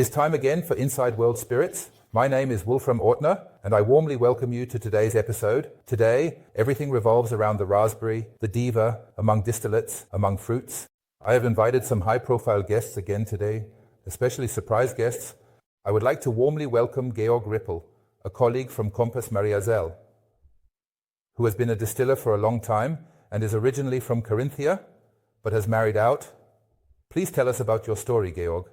is time again for Inside World Spirits. My name is Wolfram Ortner, and I warmly welcome you to today's episode. Today, everything revolves around the raspberry, the diva, among distillates, among fruits. I have invited some high-profile guests again today, especially surprise guests. I would like to warmly welcome Georg Rippel, a colleague from Campus Mariazell, who has been a distiller for a long time and is originally from Carinthian, but has married out. Please tell us about your story, Georg.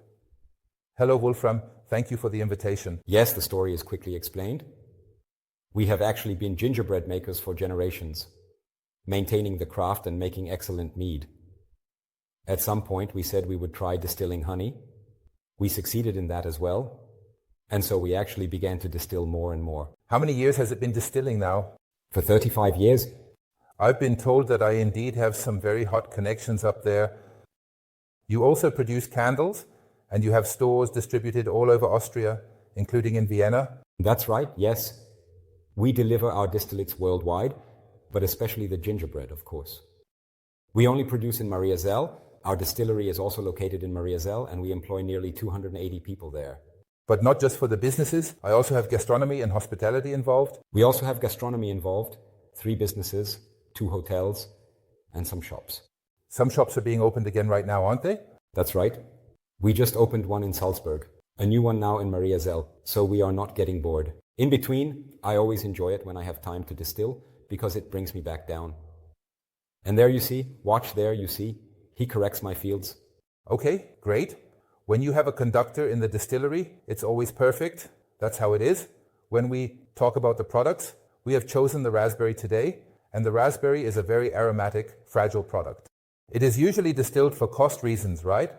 Hello, Wolfram. Thank you for the invitation. Yes, the story is quickly explained. We have actually been gingerbread makers for generations, maintaining the craft and making excellent mead. At some point, we said we would try distilling honey. We succeeded in that as well. And so we actually began to distill more and more. How many years has it been distilling now? For 35 years. I've been told that I indeed have some very hot connections up there. You also produce candles, and you have stores distributed all over Austria, including in Vienna. That's right, yes. We deliver our distillates worldwide, but especially the gingerbread, of course. We only produce in Mariazell. Our distillery is also located in Mariazell, and we employ nearly 280 people there. But not just for the businesses. I also have gastronomy and hospitality involved. We also have gastronomy involved, 3 businesses, 2 hotels, and some shops. Some shops are being opened again right now, aren't they? That's right. We just opened one in Salzburg, a new one now in Mariazell, so we are not getting bored. In between, I always enjoy it when I have time to distill, because it brings me back down. And there you see, watch there you see, he corrects my fields. Okay, great. When you have a conductor in the distillery, it's always perfect. That's how it is. When we talk about the products, we have chosen the raspberry today, and the raspberry is a very aromatic, fragile product. It is usually distilled for cost reasons, right?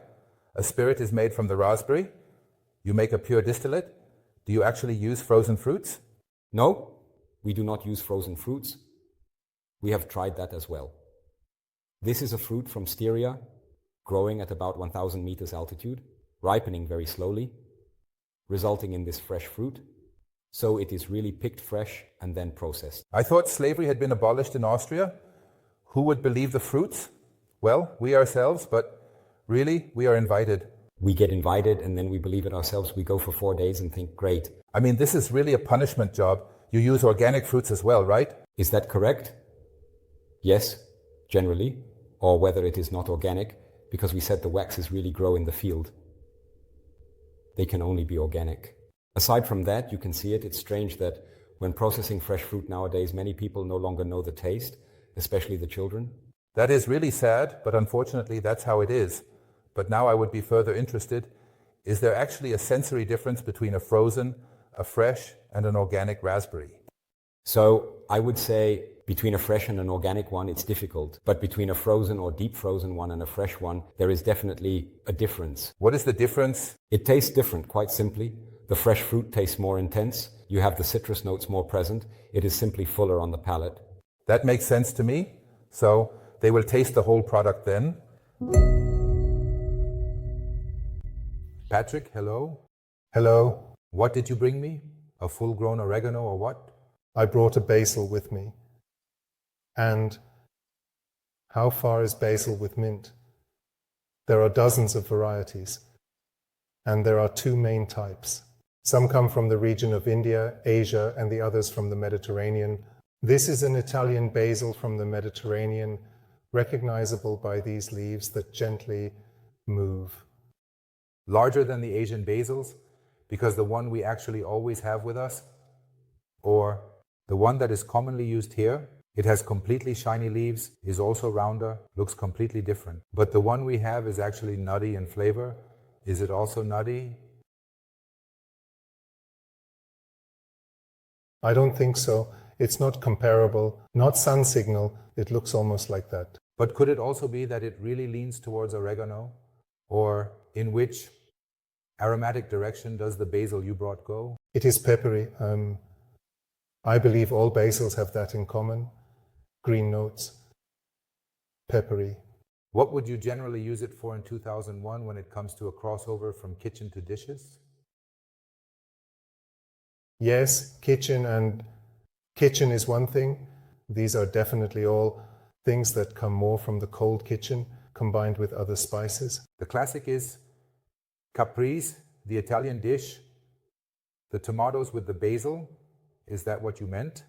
A spirit is made from the raspberry. You make a pure distillate. Do you actually use frozen fruits? No, we do not use frozen fruits. We have tried that as well. This is a fruit from Styria, growing at about 1,000 meters altitude, ripening very slowly, resulting in this fresh fruit. So it is really picked fresh and then processed. I thought slavery had been abolished in Austria. Who would believe the fruits? Well, we ourselves, but really, we are invited. We get invited and then we believe it ourselves. We go for 4 days and think, great. I mean, this is really a punishment job. You use organic fruits as well, right? Is that correct? Yes, generally. Or whether it is not organic, because we said the waxes really grow in the field. They can only be organic. Aside from that, you can see it. It's strange that when processing fresh fruit nowadays, many people no longer know the taste, especially the children. That is really sad, but unfortunately that's how it is. But now I would be further interested, is there actually a sensory difference between a frozen, a fresh, and an organic raspberry? So I would say between a fresh and an organic one, it's difficult. But between a frozen or deep frozen one and a fresh one, there is definitely a difference. What is the difference? It tastes different, quite simply. The fresh fruit tastes more intense. You have the citrus notes more present. It is simply fuller on the palate. That makes sense to me. So they will taste the whole product then. Patrick, hello. Hello. What did you bring me? A full-grown oregano or what? I brought a basil with me. And how far is basil with mint? There are dozens of varieties. And there are 2 main types. Some come from the region of India, Asia, and the others from the Mediterranean. This is an Italian basil from the Mediterranean, recognizable by these leaves that gently move. Larger than the Asian basils, because the one we actually always have with us, or the one that is commonly used here, it has completely shiny leaves, is also rounder, looks completely different. But the one we have is actually nutty in flavor. Is it also nutty? I don't think so. It's not comparable, not sun signal. It looks almost like that. But could it also be that it really leans towards oregano? Or in which aromatic direction does the basil you brought go? It is peppery. I believe all basils have that in common. Green notes, peppery. What would you generally use it for in 2001 when it comes to a crossover from kitchen to dishes? Yes, kitchen is one thing. These are definitely all things that come more from the cold kitchen combined with other spices. The classic is caprese, the Italian dish, the tomatoes with the basil, is that what you meant?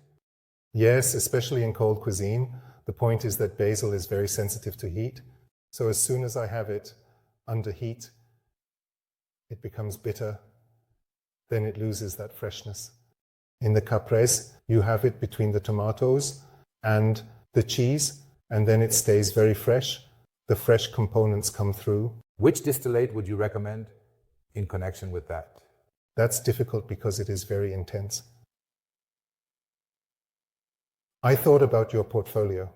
Yes, especially in cold cuisine. The point is that basil is very sensitive to heat. So as soon as I have it under heat, it becomes bitter. Then it loses that freshness. In the caprese, you have it between the tomatoes and the cheese, and then it stays very fresh. The fresh components come through. Which distillate would you recommend in connection with that? That's difficult because it is very intense. I thought about your portfolio.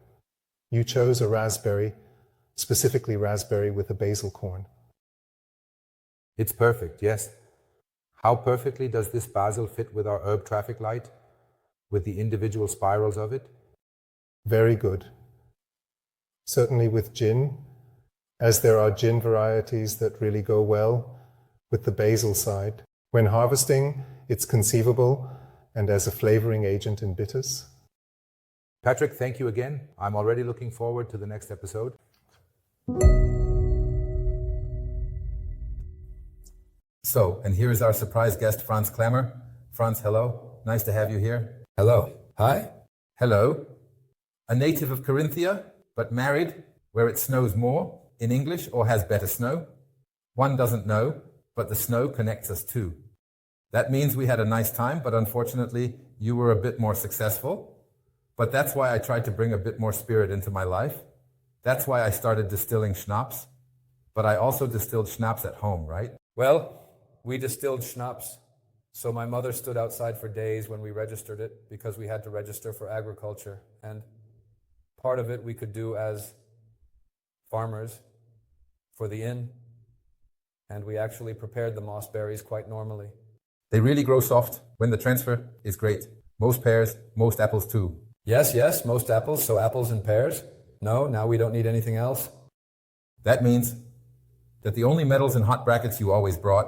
You chose a raspberry, specifically raspberry with a basil corn. It's perfect, yes. How perfectly does this basil fit with our herb traffic light, with the individual spirals of it? Very good. Certainly with gin, as there are gin varieties that really go well with the basil side. When harvesting, it's conceivable and as a flavoring agent in bitters. Patrick, thank you again. I'm already looking forward to the next episode. So, and here is our surprise guest, Franz Klammer. Franz, hello. Nice to have you here. Hello. Hi. Hello. A native of Carinthia, but married where it snows more, in English, or has better snow. One doesn't know, but the snow connects us too. That means we had a nice time, but unfortunately, you were a bit more successful. But that's why I tried to bring a bit more spirit into my life. That's why I started distilling schnapps. But I also distilled schnapps at home, right? Well, we distilled schnapps. So my mother stood outside for days when we registered it because we had to register for agriculture. And part of it we could do as farmers for the inn. And we actually prepared the moss berries quite normally. They really grow soft when the transfer is great. Most pears, most apples too. Yes, most apples. So apples and pears. No, now we don't need anything else. That means that the only metals and hot brackets you always brought,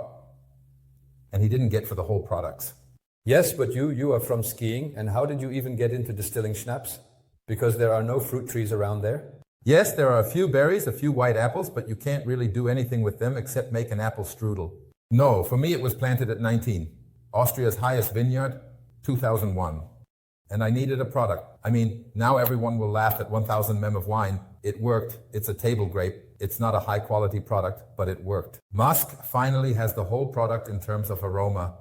and he didn't get for the whole products. Yes, but you are from skiing, and how did you even get into distilling schnapps? Because there are no fruit trees around there. Yes, there are a few berries, a few white apples, but you can't really do anything with them except make an apple strudel. No, for me it was planted at 19. Austria's highest vineyard, 2001. And I needed a product. I mean, now everyone will laugh at 1000 mem of wine. It worked. It's a table grape. It's not a high quality product, but it worked. Musk finally has the whole product in terms of aroma.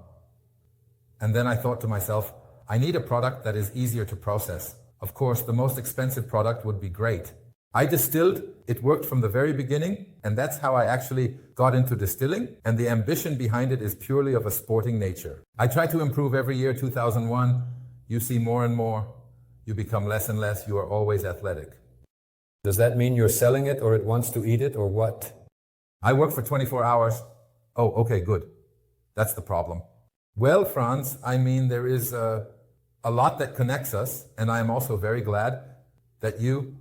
And then I thought to myself, I need a product that is easier to process. Of course, the most expensive product would be great. I distilled, it worked from the very beginning, and that's how I actually got into distilling, and the ambition behind it is purely of a sporting nature. I try to improve every year. 2001, you see more and more, you become less and less, you are always athletic. Does that mean you're selling it, or it wants to eat it, or what? I work for 24 hours. Oh, okay, good. That's the problem. Well, Franz, I mean, there is a lot that connects us, and I am also very glad that you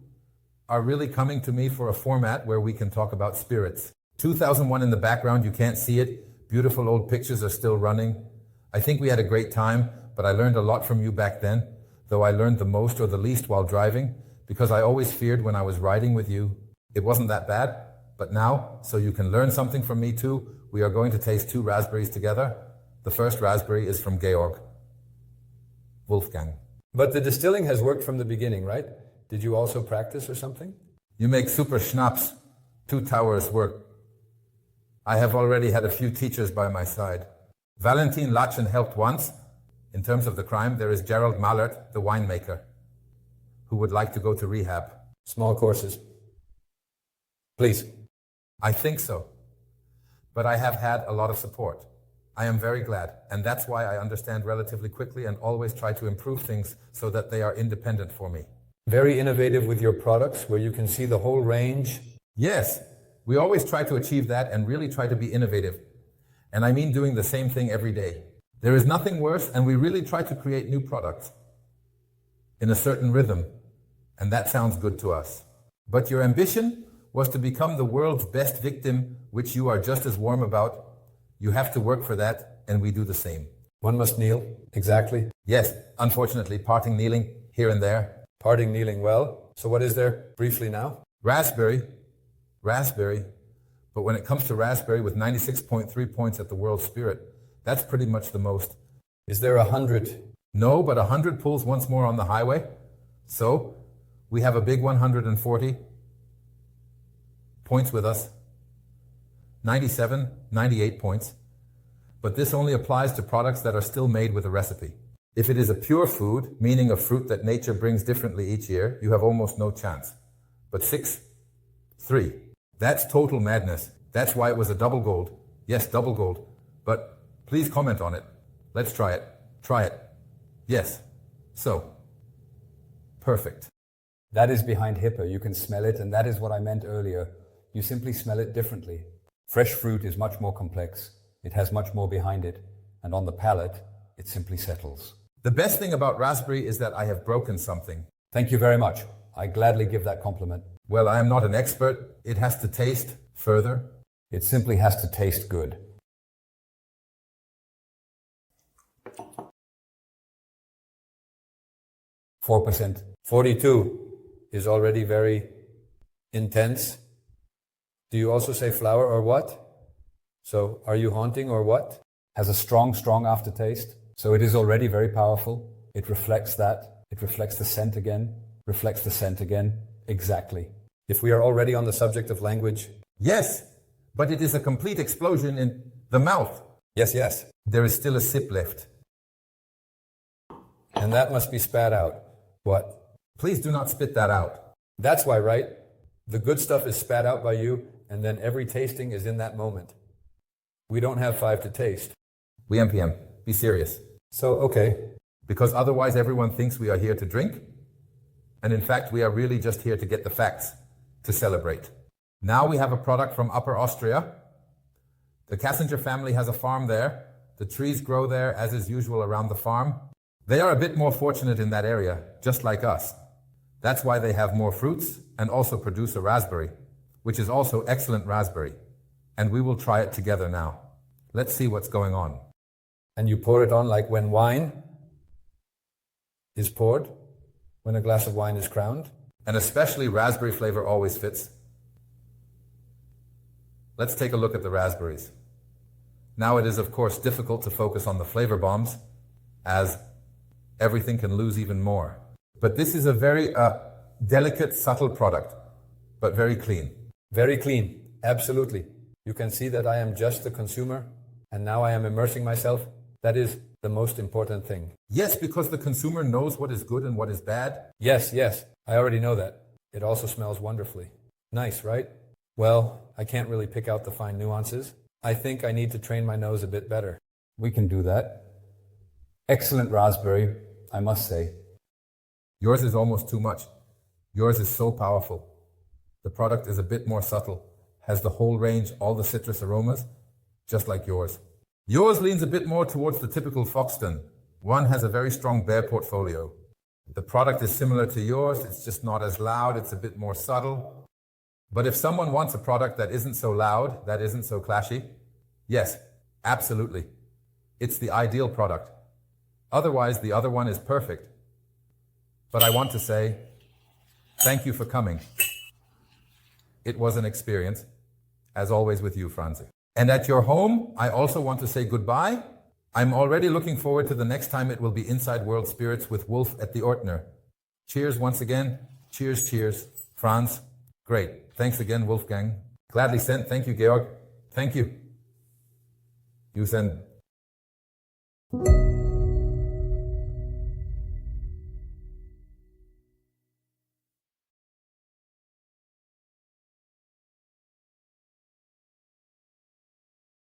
are really coming to me for a format where we can talk about spirits. 2001 in the background, you can't see it. Beautiful old pictures are still running. I think we had a great time, but I learned a lot from you back then, though I learned the most or the least while driving, because I always feared when I was riding with you. It wasn't that bad, but now, so you can learn something from me too, we are going to taste 2 raspberries together. The first raspberry is from Georg. Wolfgang. But the distilling has worked from the beginning, right? Did you also practice or something? You make super schnapps. 2 towers work. I have already had a few teachers by my side. Valentin Latschen helped once. In terms of the crime, there is Gerald Mallert, the winemaker, who would like to go to rehab. Small courses. Please. I think so. But I have had a lot of support. I am very glad, and that's why I understand relatively quickly and always try to improve things so that they are independent for me. Very innovative with your products, where you can see the whole range. Yes, we always try to achieve that and really try to be innovative. And I mean doing the same thing every day. There is nothing worse, and we really try to create new products in a certain rhythm, and that sounds good to us. But your ambition was to become the world's best victim, which you are just as warm about. You have to work for that, and we do the same. One must kneel, exactly. Yes, unfortunately, parting kneeling here and there. Parting kneeling well. So what is there briefly now? Raspberry, But when it comes to raspberry with 96.3 points at the World Spirit, that's pretty much the most. Is there 100? No, but 100 pulls once more on the highway. So we have a big 140 points with us. 97, 98 points. But this only applies to products that are still made with a recipe. If it is a pure food, meaning a fruit that nature brings differently each year, you have almost no chance. But 6, 3. That's total madness. That's why it was a double gold. Yes, double gold. But please comment on it. Let's try it. Try it. Yes. So. Perfect. That is behind Hipper. You can smell it, and that is what I meant earlier. You simply smell it differently. Fresh fruit is much more complex. It has much more behind it. And on the palate, it simply settles. The best thing about raspberry is that I have broken something. Thank you very much. I gladly give that compliment. Well, I am not an expert. It has to taste further. It simply has to taste good. %. 42 is already very intense. Do you also say flower or what? So are you haunting or what? Has a strong aftertaste. So it is already very powerful. It reflects that. It reflects the scent again. Reflects the scent again. Exactly. If we are already on the subject of language. Yes, but it is a complete explosion in the mouth. Yes, yes. There is still a sip left. And that must be spat out. What? Please do not spit that out. That's why, right? The good stuff is spat out by you, and then every tasting is in that moment. We don't have 5 to taste. We MPM. Be serious. So, okay. Because otherwise everyone thinks we are here to drink. And in fact, we are really just here to get the facts, to celebrate. Now we have a product from Upper Austria. The Kasinger family has a farm there. The trees grow there as is usual around the farm. They are a bit more fortunate in that area, just like us. That's why they have more fruits and also produce a raspberry, which is also excellent raspberry. And we will try it together now. Let's see what's going on. And you pour it on like when wine is poured, when a glass of wine is crowned. And especially raspberry flavor always fits. Let's take a look at the raspberries. Now it is of course difficult to focus on the flavor bombs, as everything can lose even more. But this is a very delicate, subtle product, but very clean. Very clean, absolutely. You can see that I am just the consumer, and now I am immersing myself. That is the most important thing. Yes, because the consumer knows what is good and what is bad. Yes, I already know that. It also smells wonderfully. Nice, right? Well, I can't really pick out the fine nuances. I think I need to train my nose a bit better. We can do that. Excellent raspberry, I must say. Yours is almost too much. Yours is so powerful. The product is a bit more subtle, has the whole range, all the citrus aromas, just like yours. Yours leans a bit more towards the typical Foxton. One has a very strong bear portfolio. The product is similar to yours, it's just not as loud, it's a bit more subtle. But if someone wants a product that isn't so loud, that isn't so clashy, yes, absolutely. It's the ideal product. Otherwise, the other one is perfect. But I want to say, thank you for coming. It was an experience, as always with you, Franzi. And at your home, I also want to say goodbye. I'm already looking forward to the next time it will be Inside World Spirits with Wolf at the Ortner. Cheers once again. Cheers, cheers. Franz, great. Thanks again, Wolfgang. Gladly sent. Thank you, Georg. Thank you. You send.